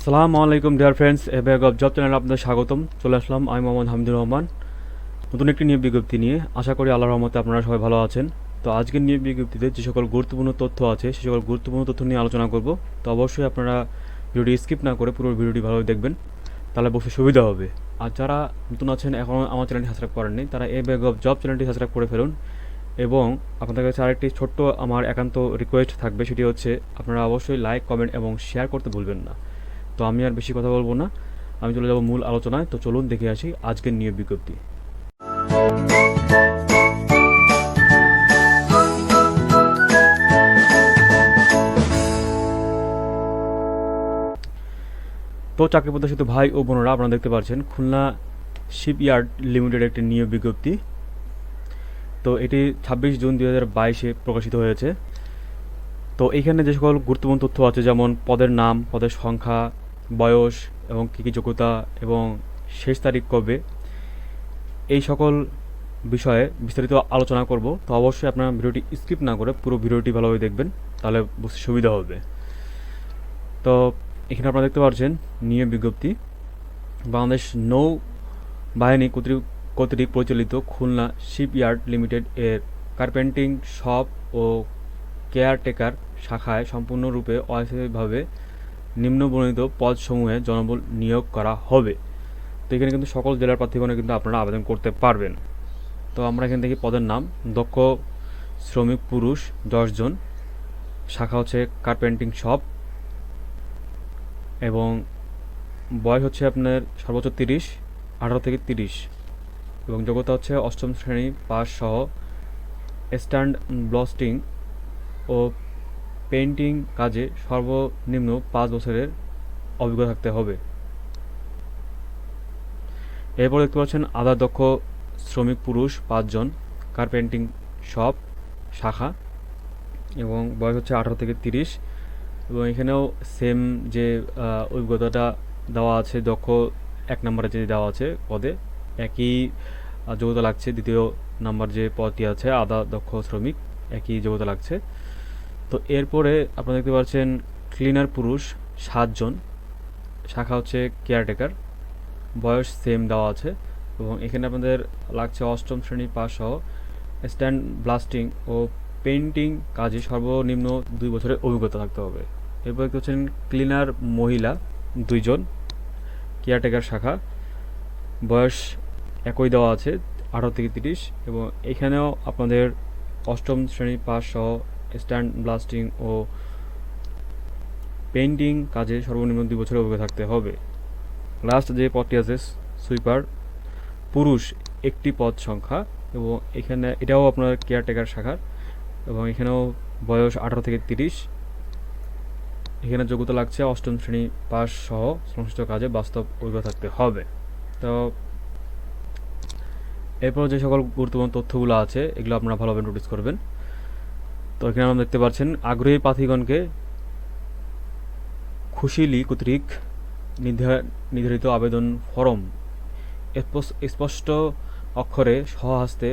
আসসালামু আলাইকুম dear friends, A bag of job চ্যানেলে আপনাদের স্বাগতম। চলে আসলাম, আমি মোহাম্মদ হামিদুর রহমান, নতুন একটি নিয়োগ বিজ্ঞপ্তি নিয়ে। আশা করি আল্লাহর রহমতে আপনারা সবাই ভালো আছেন। তো আজকের নিয়োগ বিজ্ঞপ্তিতে যে সকল গুরুত্বপূর্ণ তথ্য আছে সে সকল গুরুত্বপূর্ণ তথ্য নিয়ে আলোচনা করব। তো অবশ্যই আপনারা ভিডিওটি স্কিপ না করে পুরো ভিডিওটি ভালোভাবে দেখবেন, তাহলে অবশ্যই সুবিধা হবে। আর যারা নতুন আছেন, এখনও আমার চ্যানেলটি সাবস্ক্রাইব করেননি, তারা এ ব্যাগ অফ জব চ্যানেলটি সাবস্ক্রাইব করে ফেলুন। এবং আপনাদের কাছে আরেকটি ছোট্ট আমার একান্ত রিকোয়েস্ট থাকবে, সেটি হচ্ছে আপনারা অবশ্যই লাইক, কমেন্ট এবং শেয়ার করতে ভুলবেন না। তো আমি আর বেশি কথা বলবো না, আমি চলে যাব মূল আলোচনায়। তো চলুন দেখে আসি আজকের নিয়োগ বিজ্ঞপ্তি। তো চাকরি প্রত্যাশিত ভাই ও বোনেরা, আপনারা দেখতে পাচ্ছেন খুলনা শিপইয়ার্ড লিমিটেড একটি নিয়োগ বিজ্ঞপ্তি। তো এটি 26 জুন 2022-এ প্রকাশিত হয়েছে। তো এইখানে যে সকল গুরুত্বপূর্ণ তথ্য আছে, যেমন পদের নাম, পদের সংখ্যা, বয়স এবং কী কী যোগ্যতা এবং শেষ তারিখ কবে, এই সকল বিষয়ে বিস্তারিত আলোচনা করব। তো অবশ্যই আপনারা ভিডিওটি স্কিপ না করে পুরো ভিডিওটি ভালোভাবে দেখবেন, তাহলে বুঝতে সুবিধা হবে। তো এখানে আপনারা দেখতে পাচ্ছেন নিয়োগ বিজ্ঞপ্তি। বাংলাদেশ নৌ বাহিনী কর্তৃক পরিচালিত খুলনা শিপইয়ার্ড লিমিটেড এর কার্পেন্টিং শপ ও কেয়ারটেকার শাখায় সম্পূর্ণরূপে অস্থায়ীভাবে নিম্নবর্ণিত পদসমূহে জনবল নিয়োগ করা হবে। তো এখানে কিন্তু সকল জেলার প্রার্থীগণে কিন্তু আপনারা আবেদন করতে পারবেন। তো আমরা এখানে দেখি পদের নাম দক্ষ শ্রমিক পুরুষ 10 জন, শাখা হচ্ছে কার্পেন্টিং শপ, এবং বয়স হচ্ছে আপনার সর্বোচ্চ 18 থেকে 30, এবং যোগ্যতা হচ্ছে অষ্টম শ্রেণী পাস সহ স্ট্যান্ড ব্লাস্টিং ও পেইন্টিং কাজে সর্বনিম্ন 5 বছরের অভিজ্ঞতা থাকতে হবে। এরপর দেখতে পাচ্ছেন আধা দক্ষ শ্রমিক পুরুষ 5 জন, কার্পেন্টিং শপ শাখা, এবং বয়স হচ্ছে 18 থেকে 30, এবং এখানেও সেম যে অভিজ্ঞতাটা দেওয়া আছে, দক্ষ 1 নম্বরে যে দেওয়া আছে পদে একই যোগ্যতা লাগছে। দ্বিতীয় নাম্বার যে পদটি আছে আধা দক্ষ শ্রমিক, একই যোগ্যতা লাগছে। তো এরপরে আপনারা দেখতে পাচ্ছেন ক্লিনার পুরুষ 7 জন, শাখা হচ্ছে কেয়ারটেকার, বয়স সেম দেওয়া আছে, এবং এখানে আপনাদের লাগছে অষ্টম শ্রেণী পাস সহ স্ট্যান্ড ব্লাস্টিং ও পেইন্টিং কাজে সর্বনিম্ন 2 বছরের অভিজ্ঞতা থাকতে হবে। এরপর দেখতে হচ্ছেন ক্লিনার মহিলা 2 জন, কেয়ারটেকার শাখা, বয়স একই দেওয়া আছে 18 থেকে 30, এবং এখানেও আপনাদের অষ্টম শ্রেণী পাস সহ স্ট্যান্ড ব্লাস্টিং ও পেইন্টিং কাজে সর্বনিম্ন 2 বছরের অভিজ্ঞতা থাকতে হবে। লাস্ট যে পদটি আছে সুইপার পুরুষ 1টি পদ সংখ্যা, এবং এখানে এটাও আপনার কেয়ারটেকার শাখার, এবং এখানেও বয়স 18 থেকে 30, এখানে যোগ্যতা লাগছে অষ্টম শ্রেণী পাস সহ সংশ্লিষ্ট কাজে বাস্তব অভিজ্ঞতা থাকতে হবে। তো এরপর যে সকল গুরুত্বপূর্ণ তথ্যগুলো আছে এগুলো আপনারা ভালোভাবে নোটিস করবেন। তো এখানে আমরা দেখতে পাচ্ছেন আগ্রহী প্রার্থীগণকে খুশিলি কর্তৃক নির্ধারিত আবেদন ফরম স্পষ্ট অক্ষরে স্বহস্তে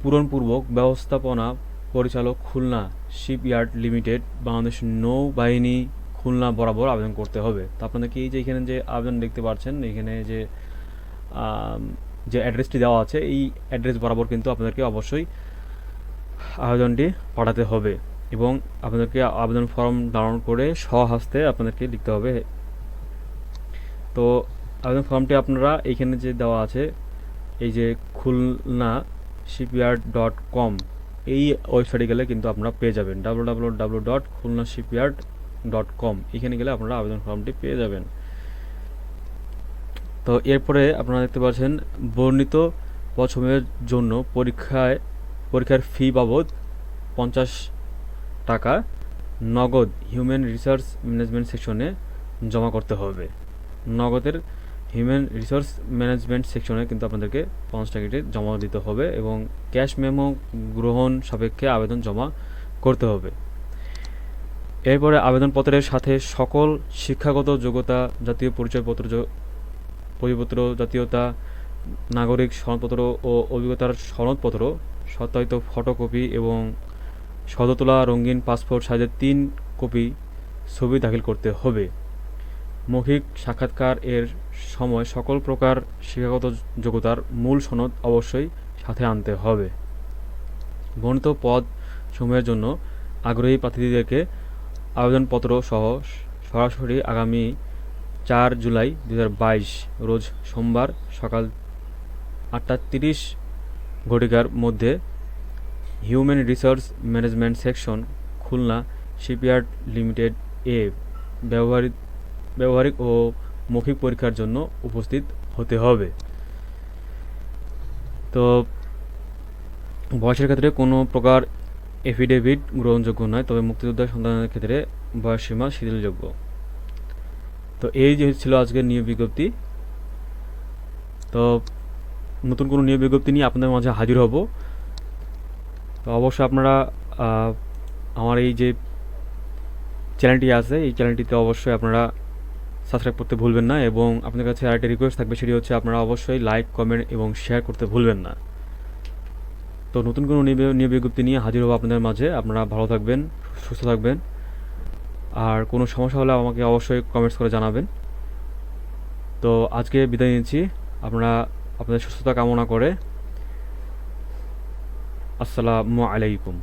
পূরণপূর্বক ব্যবস্থাপনা পরিচালক খুলনা শিপইয়ার্ড লিমিটেড বাংলাদেশ নৌবাহিনী খুলনা বরাবর আবেদন করতে হবে। তো আপনাদেরকে এই যে এখানে যে আবেদন দেখতে পাচ্ছেন, এখানে যে অ্যাড্রেসটি দেওয়া আছে এই অ্যাড্রেস বরাবর কিন্তু আপনাদেরকে অবশ্যই আবেদনটি পাঠাতে হবে, এবং আপনাদেরকে আবেদন ফর্ম ডাউনলোড করে স্বহস্তে আপনাদেরকে লিখতে হবে। তো আবেদন ফর্মটি আপনারা এইখানে যে দেওয়া আছে, এই যে খুলনা শিপইয়ার্ড.com এই ওয়েবসাইটে গেলে কিন্তু আপনারা পেয়ে যাবেন, www.khulnashipyard.com, এখানে গেলে আপনারা আবেদন ফর্মটি পেয়ে যাবেন। তো এরপরে আপনারা দেখতে পাচ্ছেন বর্ণিত পদসমূহের জন্য পরীক্ষার ফি বাবদ 50 টাকা নগদ হিউম্যান রিসোর্স ম্যানেজমেন্ট সেকশনে জমা করতে হবে। নগদের হিউম্যান রিসোর্স ম্যানেজমেন্ট সেকশনে কিন্তু আপনাদেরকে 50 টাকাটি জমা দিতে হবে, এবং ক্যাশ মেমো গ্রহণ সাপেক্ষে আবেদন জমা করতে হবে। এরপরে আবেদনপত্রের সাথে সকল শিক্ষাগত যোগ্যতা, জাতীয় পরিচয়পত্র, জাতীয়তা, নাগরিক সনদপত্র ও অভিজ্ঞতার সনদপত্র, সত্যায়িত ফটোকপি এবং সদ্য তোলা রঙিন পাসপোর্ট সাইজের 3 কপি ছবি দাখিল করতে হবে। মৌখিক সাক্ষাৎকার এর সময় সকল প্রকার শিক্ষাগত যোগ্যতার মূল সনদ অবশ্যই সাথে আনতে হবে। বর্ণিত পদ সমূহের জন্য আগ্রহী প্রার্থীদেরকে আবেদনপত্র সহ সরাসরি আগামী 4 জুলাই 2022 রোজ সোমবার সকাল 8:30 ঘটিকার মধ্যে human resource management section, Khulna shipyard limited এ ব্যবহারিক ও মৌখিক পরীক্ষার জন্য উপস্থিত হতে হবে। তো বয়সের ক্ষেত্রে কোনো প্রকার এফিডেভিট গ্রহণযোগ্য নয়, তবে মুক্তিযোদ্ধা সন্তানের ক্ষেত্রে বয়সসীমা শিথিলযোগ্য। তো এই যে ছিল আজকের নিয়োগ বিজ্ঞপ্তি। তো নতুন কোনো নিয়োগ বিজ্ঞপ্তি নিয়ে আপনাদের মাঝে হাজির হব। তো অবশ্যই আপনারা আমার এই যে চ্যানেলটি আছে, এই চ্যানেলটিতে অবশ্যই আপনারা সাবস্ক্রাইব করতে ভুলবেন না, এবং আপনাদের কাছে আরেকটা রিকোয়েস্ট থাকবে, সেটি হচ্ছে আপনারা অবশ্যই লাইক, কমেন্ট এবং শেয়ার করতে ভুলবেন না। তো নতুন কোনো নিয়োগ বিজ্ঞপ্তি নিয়ে হাজির হবো আপনাদের মাঝে। আপনারা ভালো থাকবেন, সুস্থ থাকবেন, আর কোনো সমস্যা হলে আমাকে অবশ্যই কমেন্টস করে জানাবেন। তো আজকে বিদায় নিচ্ছি, আপনারা আপনাদের সুস্থতা কামনা করে। আসসালামু আলাইকুম।